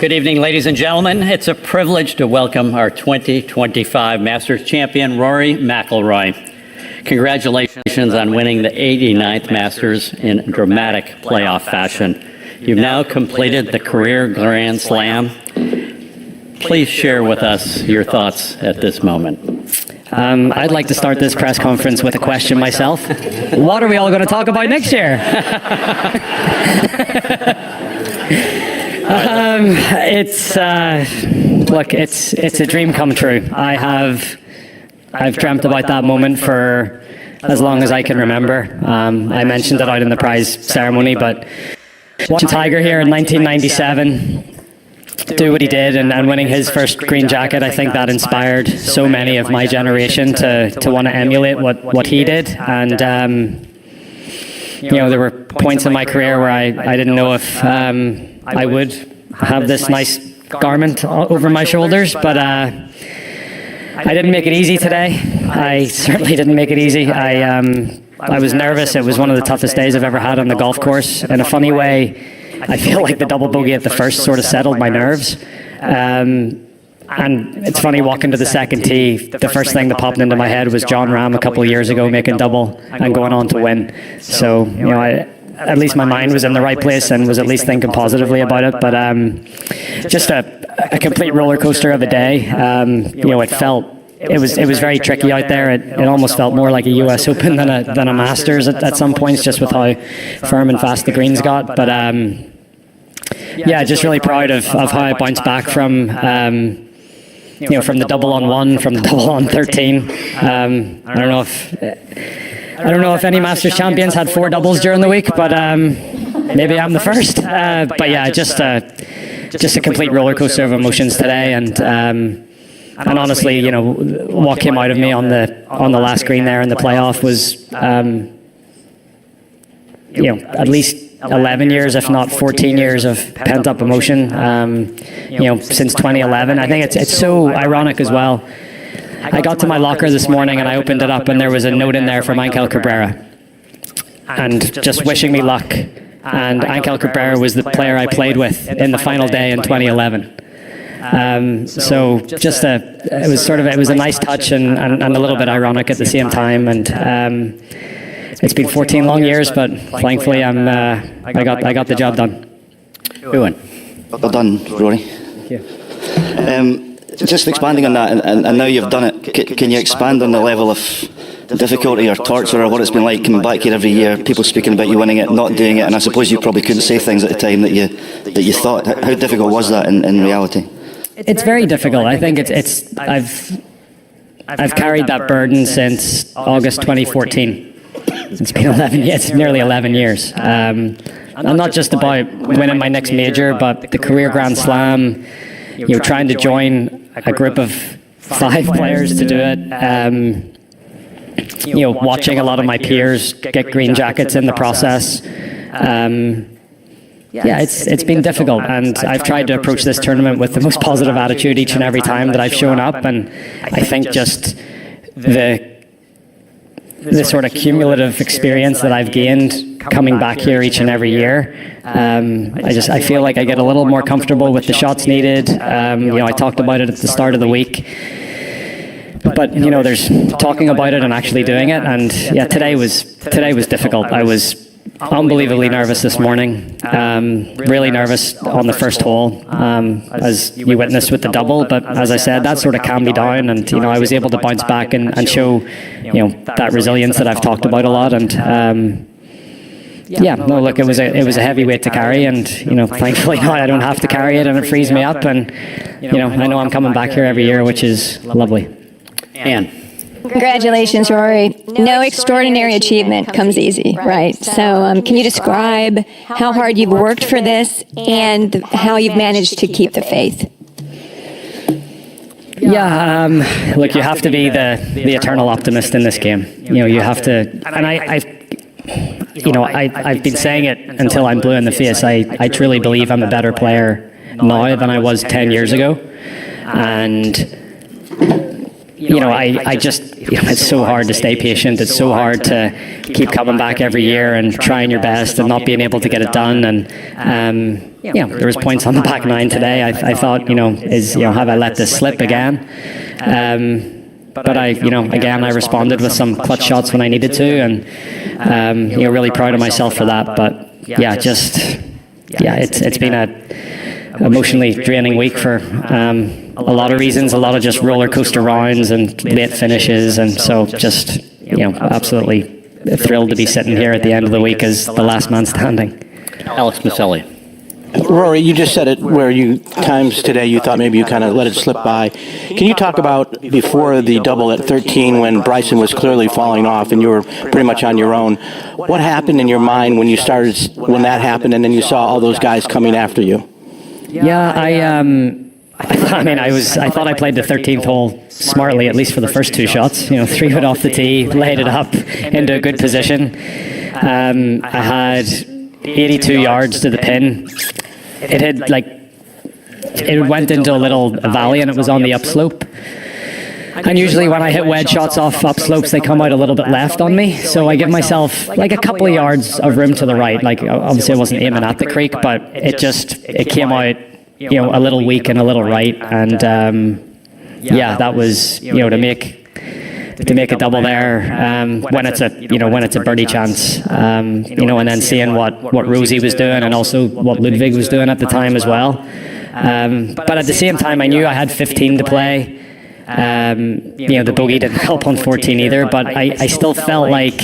Good evening, ladies and gentlemen. It's a privilege to welcome our 2025 Masters champion, Rory McIlroy. Congratulations on winning the 89th Masters in dramatic playoff fashion. You've now completed the career Grand Slam. Please share with us your thoughts at this moment. I'd like to start this press conference with a question myself. What are we all going to talk about next year? It's a dream come true. I've dreamt about that moment for as long as I can remember. I mentioned it out in the prize ceremony, but watching Tiger here in 1997 do what he did and winning his first green jacket, I think that inspired so many of my generation to want to emulate what he did. And there were points in my career where I didn't know if I would have this nice garment over my shoulders, but I didn't make it easy today. I certainly didn't make it easy. I was nervous. It was one of the toughest days I've ever had on the golf course. In a funny way, I feel like the double bogey at the first sort of settled my nerves. And it's funny, walking to the second tee, the first thing that popped into my head was John Ram a couple of years ago making double and going on to win. So, at least my mind was in the right place and was at least thinking positively about it. But just a complete roller coaster of a day. It was very tricky out there. It almost felt more like a US Open than a Masters at some points, just with how firm and fast the greens got. But just really proud of how I bounced back from the double on 1, from the double on 13. I don't know if any Masters champions had 4 doubles during the week, but maybe I'm the first. But yeah, just a complete roller coaster of emotions today, and honestly, what came out of me on the last green there in the playoff was, at least 11 years, if not 14 years of pent-up emotion, since 2011. I think it's so ironic as well. I got to my locker this morning and I opened it up and there was a note in there from Angel Cabrera and just wishing me luck. And Angel Cabrera was the player I played with in the final day in 2011. So it was a nice touch and a little bit ironic at the same time. And it's been 14 long years, but thankfully I got the job done. Ewan. Well done, Rory. Thank you. Just expanding on that, and now you've done it, can you expand on the level of difficulty or torture or what it's been like coming back here every year, people speaking about you winning it, not doing it, and I suppose you probably couldn't say things at the time that you thought. How difficult was that in reality? It's very difficult. I think I've carried that burden since August 2014. It's been 11 years. It's nearly 11 years. And not just about winning my next major, but the career Grand Slam. Trying to join a group of 5 players to do it. Watching a lot of my peers get green jackets in the process. It's been difficult, and I've tried to approach this tournament with the most positive attitude each and every time that I've shown up, and I think just the sort of cumulative experience that I've gained coming back here each and every year, I feel like I get a little more comfortable with the shots needed. I talked about it at the start of the week, but there's talking about it and actually doing it, and today was difficult. I was unbelievably nervous this morning, really nervous on the first hole, as you witnessed with the double, but as I said, that sort of calmed me down, and I was able to bounce back and show that resilience that I've talked about a lot. And it was a heavy weight to carry, and thankfully now I don't have to carry it, and it frees me up, and I know I'm coming back here every year, which is lovely. Anne. Congratulations, Rory. No extraordinary achievement comes easy, right? So can you describe how hard you've worked for this and how you've managed to keep the faith? Look, you have to be the eternal optimist in this game. You have to, and I've been saying it until I'm blue in the face. I truly believe I'm a better player now than I was 10 years ago. And I just, it's so hard to stay patient. It's so hard to keep coming back every year and trying your best and not being able to get it done. And, there was points on the back nine today. I thought, have I let this slip again? But again, I responded with some clutch shots when I needed to, and, really proud of myself for that. But it's been a emotionally draining week for a lot of reasons, a lot of just roller coaster rounds and late finishes, and so just absolutely thrilled to be sitting here at the end of the week as the last man standing. Alex Maselli. Rory, you just said it where times today you thought maybe you kind of let it slip by. Can you talk about before the double at 13 when Bryson was clearly falling off and you were pretty much on your own? What happened in your mind when that happened and then you saw all those guys coming after you? Yeah, I thought I played the 13th hole smartly, at least for the first two shots. 3-wood off the tee, laid it up into a good position. I had 82 yards to the pin. It went into a little valley and it was on the upslope. And usually when I hit wedge shots off upslopes, they come out a little bit left on me. So I give myself like a couple of yards of room to the right. Like obviously I wasn't aiming at the creek, but it came out, a little weak and a little right. And that was, to make a double there when it's a birdie chance, and then seeing what Rosie was doing and also what Ludwig was doing at the time as well. But at the same time, I knew I had 15 to play. The bogey didn't help on 14 either, but I still felt like,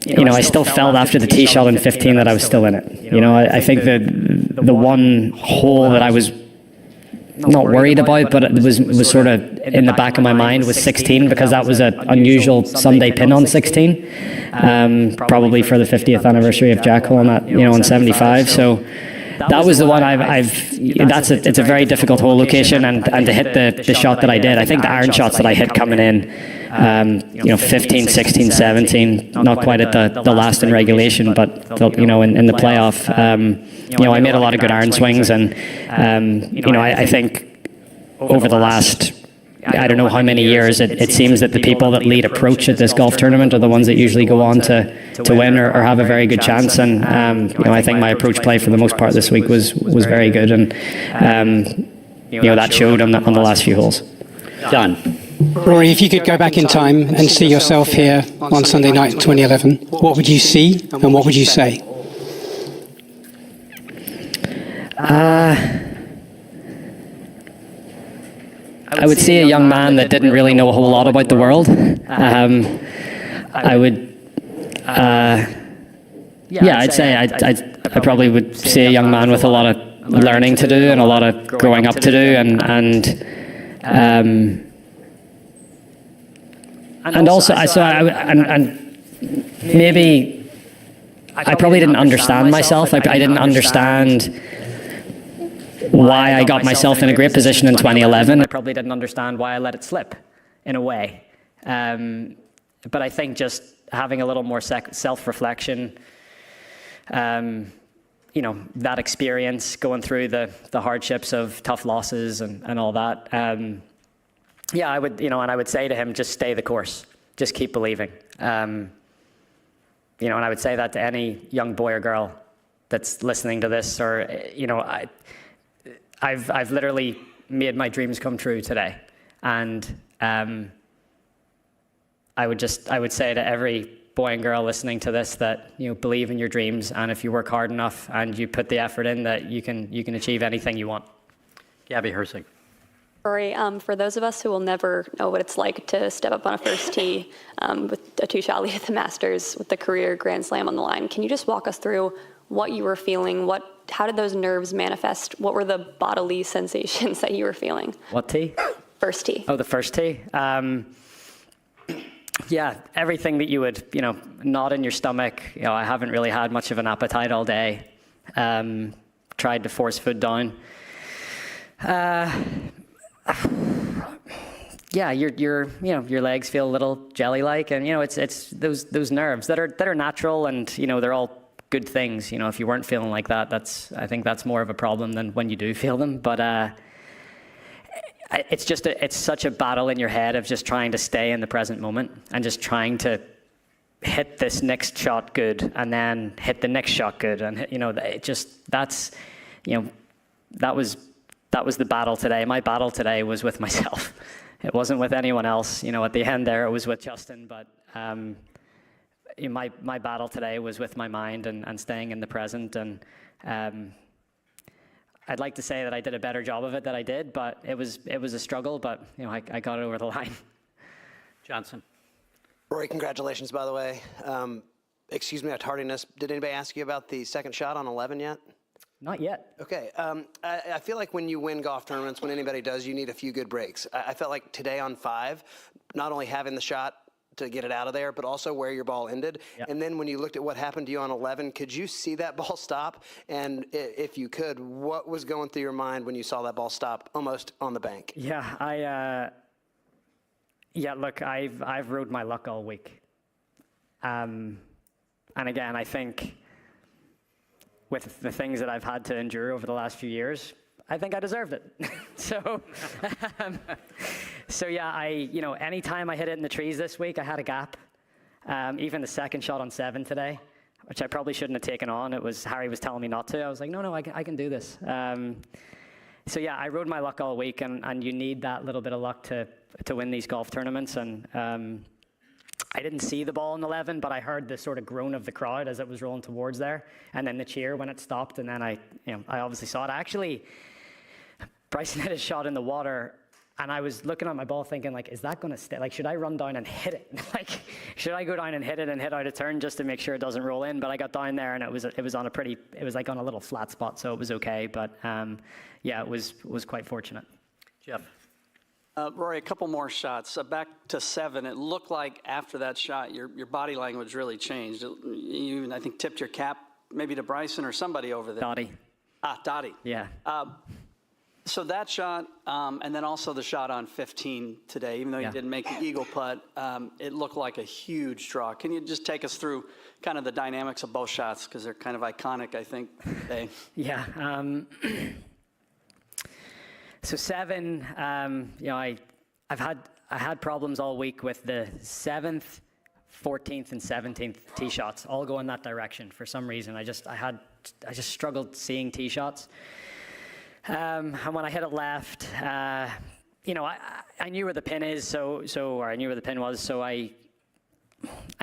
I still felt after the tee shot on 15 that I was still in it. I think the one hole that I was not worried about, but it was sort of in the back of my mind was 16 because that was an unusual Sunday pin on 16, probably for the 50th anniversary of Jack Hole on 75. So that was the one it's a very difficult hole location, and to hit the shot that I did, I think the iron shots that I hit coming in, 15, 16, 17, not quite at the last in regulation, but in the playoff, I made a lot of good iron swings, and I think over the last, I don't know how many years, it seems that the people that lead approach at this golf tournament are the ones that usually go on to win or have a very good chance. And I think my approach play for the most part this week was very good, and that showed on the last few holes. John. Rory, if you could go back in time and see yourself here on Sunday night in 2011, what would you see and what would you say? I would see a young man that didn't really know a whole lot about the world. I would, I'd say I probably would see a young man with a lot of learning to do and a lot of growing up to do, and also maybe I probably didn't understand myself. I didn't understand why I got myself in a great position in 2011. I probably didn't understand why I let it slip, in a way. But I think just having a little more self-reflection, that experience, going through the hardships of tough losses and all that. I would, and I would say to him, just stay the course, just keep believing. And I would say that to any young boy or girl that's listening to this, or, I've literally made my dreams come true today. And I would say to every boy and girl listening to this that, believe in your dreams, and if you work hard enough and you put the effort in, that you can achieve anything you want. Gabby Hersig. Rory, for those of us who will never know what it's like to step up on a first tee with a two-shot lead at the Masters with the career Grand Slam on the line, can you just walk us through what you were feeling? How did those nerves manifest? What were the bodily sensations that you were feeling? What tee? First tee. Oh, the first tee. Everything that you would, knot in your stomach. I haven't really had much of an appetite all day. Tried to force food down. Your legs feel a little jelly-like, and it's those nerves that are natural, and they're all good things. If you weren't feeling like that, I think that's more of a problem than when you do feel them. But it's such a battle in your head of just trying to stay in the present moment and just trying to hit this next shot good and then hit the next shot good. And, that was the battle today. My battle today was with myself. It wasn't with anyone else. At the end there, it was with Justin, but my battle today was with my mind and staying in the present. And I'd like to say that I did a better job of it than I did, but it was a struggle, but I got it over the line. Johnson. Rory, congratulations, by the way. Excuse me, tardiness. Did anybody ask you about the second shot on 11 yet? Not yet. Okay. I feel like when you win golf tournaments, when anybody does, you need a few good breaks. I felt like today on 5, not only having the shot to get it out of there, but also where your ball ended. Yep. And then when you looked at what happened to you on 11, could you see that ball stop? And if you could, what was going through your mind when you saw that ball stop almost on the bank? Yeah, look, I've rode my luck all week. And again, I think with the things that I've had to endure over the last few years, I think I deserved it. So yeah, anytime I hit it in the trees this week, I had a gap. Even the second shot on 7 today, which I probably shouldn't have taken on. Harry was telling me not to. I was like, no, I can do this. So yeah, I rode my luck all week, and you need that little bit of luck to win these golf tournaments. And I didn't see the ball in 11, but I heard the sort of groan of the crowd as it was rolling towards there, and then the cheer when it stopped, and then I obviously saw it. Actually, Bryson hit a shot in the water, and I was looking at my ball thinking, like, is that going to stay? Like, should I run down and hit it? Like, should I go down and hit it and hit out a turn just to make sure it doesn't roll in? But I got down there, and it was like on a little flat spot, so it was okay. But yeah, it was quite fortunate. Jeff. Rory, a couple more shots. Back to 7, it looked like after that shot, your body language really changed. You even, I think, tipped your cap maybe to Bryson or somebody over there. Dottie. Dottie. Yeah. So that shot, and then also the shot on 15 today, even though you didn't make the eagle putt, it looked like a huge draw. Can you just take us through kind of the dynamics of both shots, because they're kind of iconic, I think, today? Yeah. So 7, I had problems all week with the 7th, 14th, and 17th tee shots, all go in that direction for some reason. I just struggled seeing tee shots. And when I hit it left, I knew where the pin is, or I knew where the pin was, so I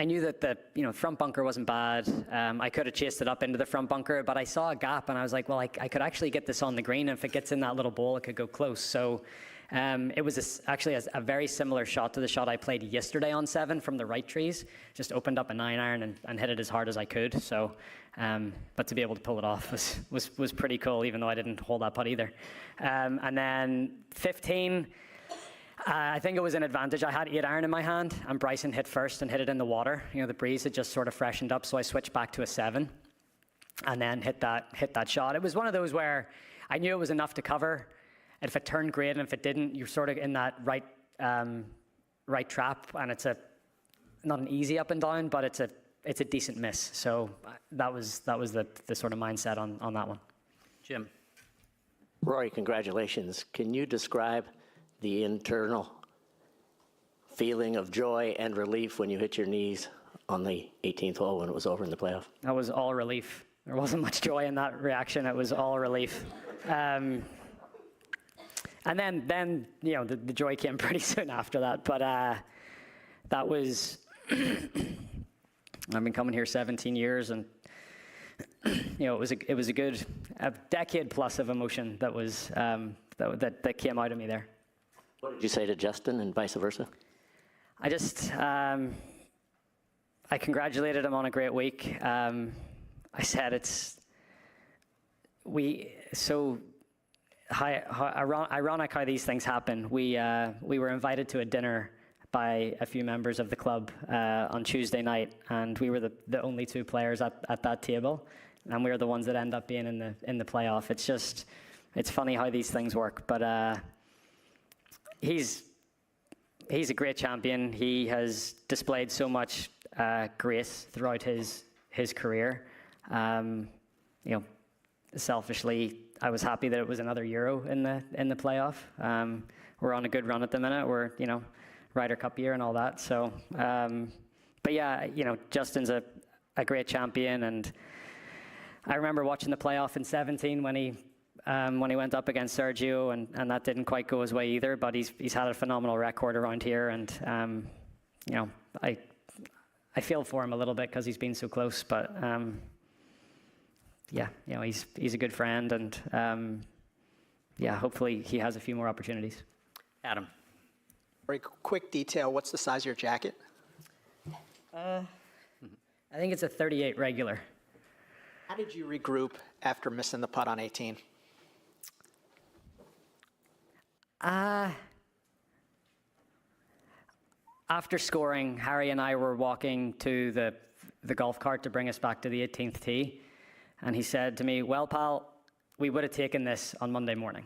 knew that the front bunker wasn't bad. I could have chased it up into the front bunker, but I saw a gap, and I was like, well, I could actually get this on the green, and if it gets in that little bowl, it could go close. So it was actually a very similar shot to the shot I played yesterday on 7 from the right trees. Just opened up a 9-iron and hit it as hard as I could. So, but to be able to pull it off was pretty cool, even though I didn't hold that putt either. And then 15. I think it was an advantage. I had 8-iron in my hand, and Bryson hit first and hit it in the water. The breeze had just sort of freshened up, so I switched back to a 7, and then hit that shot. It was one of those where I knew it was enough to cover. If it turned, great, and if it didn't, you're sort of in that right trap, and it's not an easy up and down, but it's a decent miss. So that was the sort of mindset on that one. Jim. Rory, congratulations. Can you describe the internal feeling of joy and relief when you hit your knees on the 18th hole when it was over in the playoff? That was all relief. There wasn't much joy in that reaction. It was all relief. And then the joy came pretty soon after that. But that was, I've been coming here 17 years, and it was a decade plus of emotion that was that came out of me there. What did you say to Justin and vice versa? I just, I congratulated him on a great week. I said ironic how these things happen. We were invited to a dinner by a few members of the club on Tuesday night, and we were the only 2 players at that table, and we were the ones that end up being in the playoff. It's funny how these things work, but he's a great champion. He has displayed so much grace throughout his career. Selfishly, I was happy that it was another Euro in the playoff. we're on a good run at the minute. We're, Ryder Cup year and all that. So, but yeah, Justin's a great champion, and I remember watching the playoff in 17 when he went up against Sergio, and that didn't quite go his way either. But he's had a phenomenal record around here, and I feel for him a little bit because he's been so close. But yeah, he's a good friend, and yeah, hopefully he has a few more opportunities. Adam. Very quick detail, what's the size of your jacket? I think it's a 38 regular. How did you regroup after missing the putt on 18? After scoring, Harry and I were walking to the golf cart to bring us back to the 18th tee, and he said to me, "Well, pal, we would have taken this on Monday morning."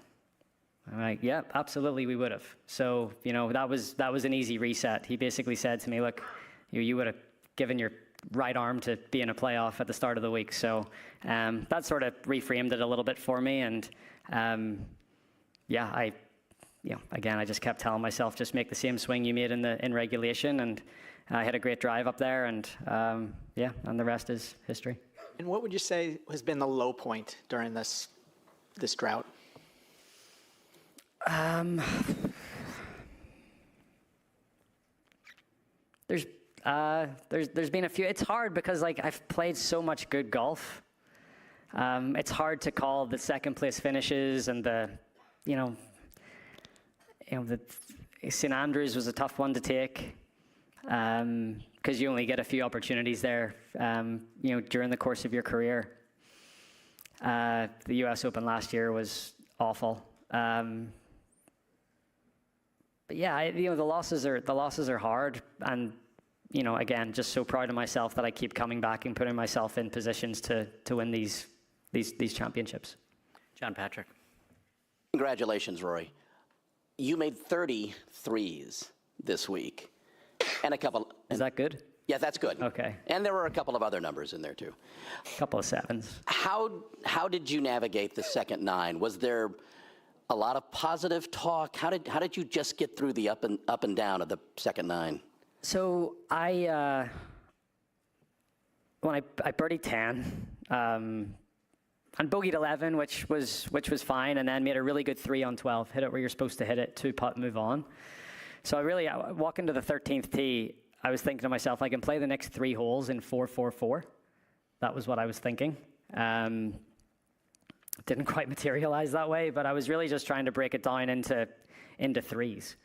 I'm like, "Yeah, absolutely, we would have." So, that was an easy reset. He basically said to me, "Look, you would have given your right arm to be in a playoff at the start of the week." So that sort of reframed it a little bit for me, and yeah, again, I just kept telling myself, just make the same swing you made in regulation, and I had a great drive up there, and yeah, and the rest is history. And what would you say has been the low point during this drought? There's been a few. It's hard because I've played so much good golf. It's hard to call the second place finishes, and the St. Andrews was a tough one to take because you only get a few opportunities there, during the course of your career. The U.S. Open last year was awful. But yeah, the losses are hard, and again, just so proud of myself that I keep coming back and putting myself in positions to win these championships. John Patrick. Congratulations, Rory. You made 33s this week, and a couple. Is that good? Yeah, that's good. Okay. And there were a couple of other numbers in there too. A couple of sevens. How did you navigate the second 9? Was there a lot of positive talk? How did you just get through the up and down of the second 9? So when I birdied 10, and bogeyed 11, which was fine, and then made a really good 3 on 12, hit it where you're supposed to hit it, 2-putt, move on. So I walk into the 13th tee, I was thinking to myself, I can play the next 3 holes in 4-4-4. That was what I was thinking. Didn't quite materialize that way, but I was really just trying to break it down into threes.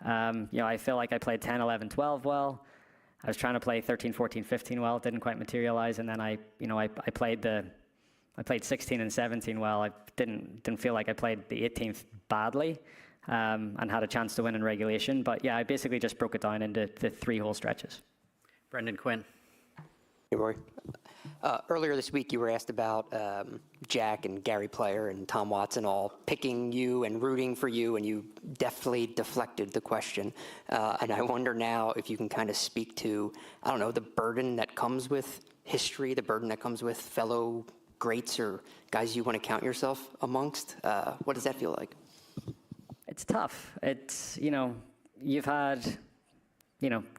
I feel like I played 10, 11, 12 well. I was trying to play 13, 14, 15 well. It didn't quite materialize, and then I played 16 and 17 well. I didn't feel like I played the 18th badly, and had a chance to win in regulation. But yeah, I basically just broke it down into the 3-hole stretches. Brendan Quinn. Hey, Rory. Earlier this week, you were asked about Jack and Gary Player and Tom Watson all picking you and rooting for you, and you deftly deflected the question. And I wonder now if you can kind of speak to, I don't know, the burden that comes with history, the burden that comes with fellow greats or guys you want to count yourself amongst. What does that feel like? It's tough. It's, you've had,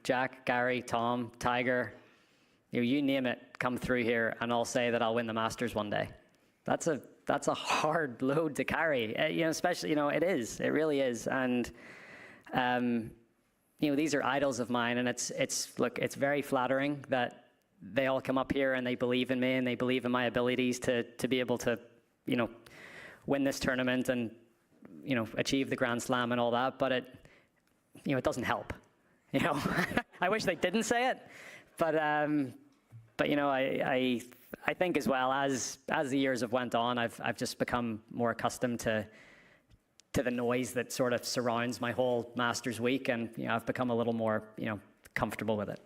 Jack, Gary, Tom, Tiger, you name it, come through here, and I'll say that I'll win the Masters one day. That's a hard load to carry. Especially, it really is. And, these are idols of mine, and it's very flattering that they all come up here and they believe in me and they believe in my abilities to be able to, win this tournament and, achieve the Grand Slam and all that. But it doesn't help. I wish they didn't say it, but I think as well as the years have went on, I've just become more accustomed to the noise that sort of surrounds my whole Masters week, and I've become a little more comfortable with it.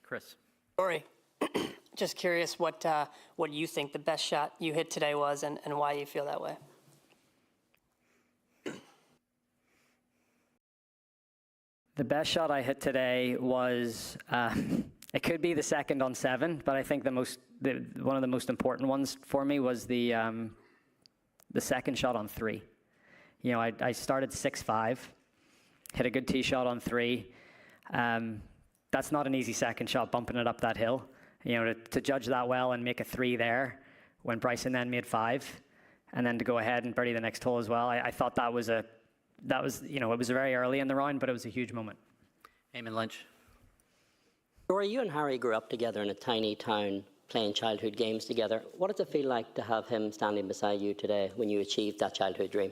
Chris. Rory, just curious what you think the best shot you hit today was, and why you feel that way. The best shot I hit today was, it could be the second on 7, but I think one of the most important ones for me was the second shot on 3. You know, I started 6-5, hit a good tee shot on 3. That's not an easy second shot, bumping it up that hill. You know, to judge that well and make a 3 there when Bryson then made 5, and then to go ahead and birdie the next hole as well. I thought that was, you know, it was very early in the round, but it was a huge moment. Eamon Lynch. Rory, you and Harry grew up together in a tiny town playing childhood games together. What does it feel like to have him standing beside you today when you achieved that childhood dream?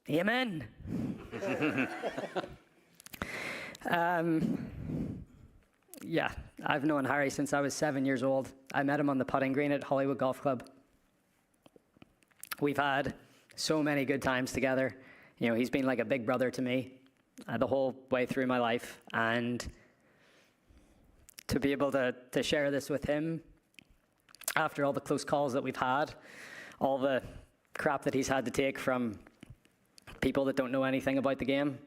Amen. Yeah, I've known Harry since I was 7 years old. I met him on the putting green at Hollywood Golf Club. We've had so many good times together. You know, he's been like a big brother to me the whole way through my life. And to be able to share this with him after all the close calls that we've had, all the crap that he's had to take from people that don't know anything about the game.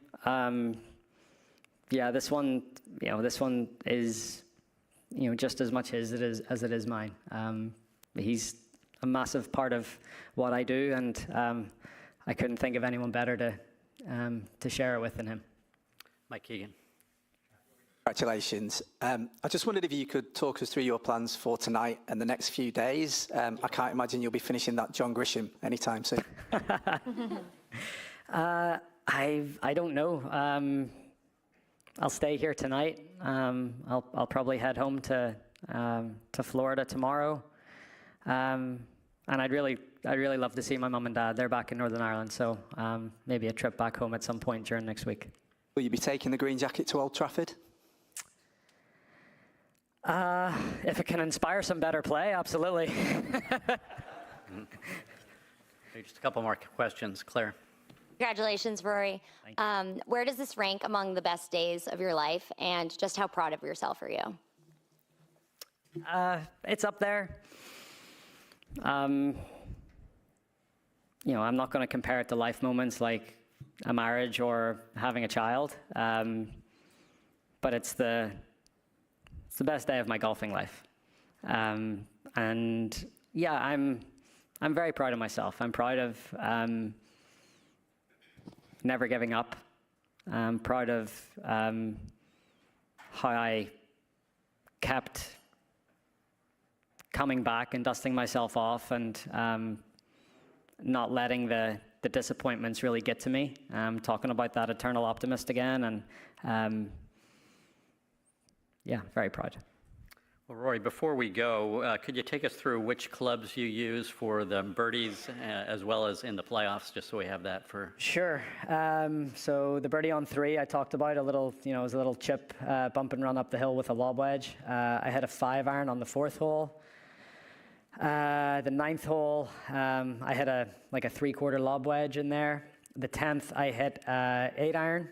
Yeah, this one is, you know, just as much his as it is mine. He's a massive part of what I do, and I couldn't think of anyone better to share it with than him. Mike Keegan. Congratulations. I just wondered if you could talk us through your plans for tonight and the next few days. I can't imagine you'll be finishing that John Grisham anytime soon. I don't know. I'll stay here tonight. I'll probably head home to Florida tomorrow. And I'd really love to see my mum and dad. They're back in Northern Ireland, so maybe a trip back home at some point during next week. Will you be taking the green jacket to Old Trafford? If it can inspire some better play, absolutely. Just a couple more questions. Claire. Congratulations, Rory. Where does this rank among the best days of your life, and just how proud of yourself are you? It's up there. You know, I'm not going to compare it to life moments like a marriage or having a child, but it's the best day of my golfing life. And yeah, I'm very proud of myself. I'm proud of never giving up. I'm proud of how I kept coming back and dusting myself off and not letting the disappointments really get to me. Talking about that eternal optimist again, and yeah, very proud. Well, Rory, before we go, could you take us through which clubs you use for the birdies as well as in the playoffs, just so we have that for... Sure. So the birdie on 3, I talked about a little, you know, it was a little chip, bump and run up the hill with a lob wedge. I had a 5-iron on the 4th hole. The 9th hole, I hit a 3/4 lob wedge in there. The 10th, I hit 8-iron.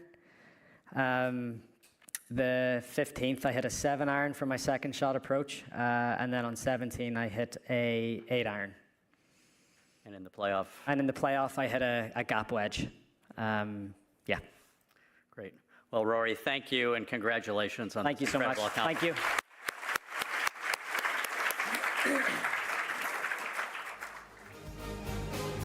The 15th, I hit a 7-iron for my second shot approach, and then on 17, I hit a 8-iron. And in the playoff? And in the playoff, I hit a gap wedge. Yeah. Great. Well, Rory, thank you and congratulations on Thank you so much. incredible accomplishment. Thank you.